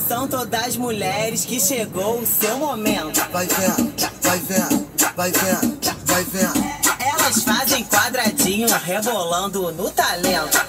Atenção todas as mulheres que chegou o seu momento. Vai vendo, vai vendo, vai vendo, vai vendo. Elas fazem quadradinho rebolando no talento.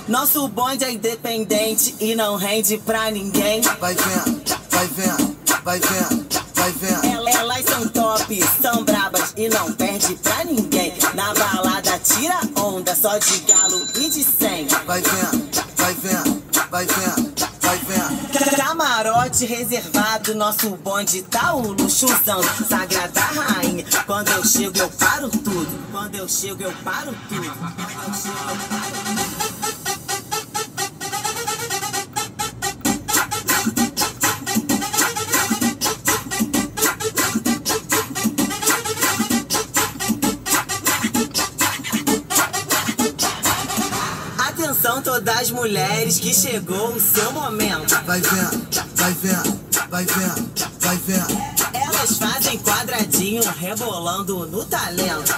Nosso bonde é independente e não rende pra ninguém. Vai vendo, vai vendo, vai vendo, vai vendo. Elas são top, são brabas e não perde pra ninguém. Na balada tira onda, só de galo e de 100. Vai vendo, vai vendo, vai vendo, vai vendo. Camarote reservado, nosso bonde tá o luxuzão. Sagrada rainha, quando eu chego eu paro tudo. Quando eu chego eu paro tudo. Quando eu chego eu paro tudo. Atenção todas as mulheres que chegou o seu momento. Vai vendo, vai vendo, vai vendo, vai vendo. Elas fazem quadradinho rebolando no talento.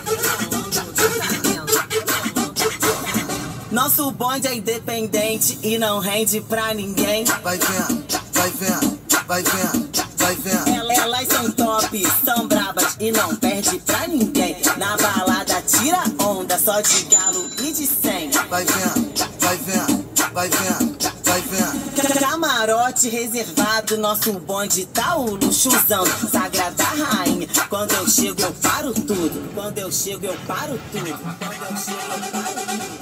Nosso bonde é independente e não rende pra ninguém. Vai vendo, vai vendo, vai vendo, vai vendo. Elas são top, são brabas e não perde pra ninguém. Na balada tira onda, só de galo e de 100. Vai vendo, vai vendo, vai vendo, vai vendo. Camarote reservado, nosso bonde tá o luxuzão. Sagrada rainha, quando eu chego eu paro tudo. Quando eu chego eu paro tudo. Quando eu chego eu paro tudo.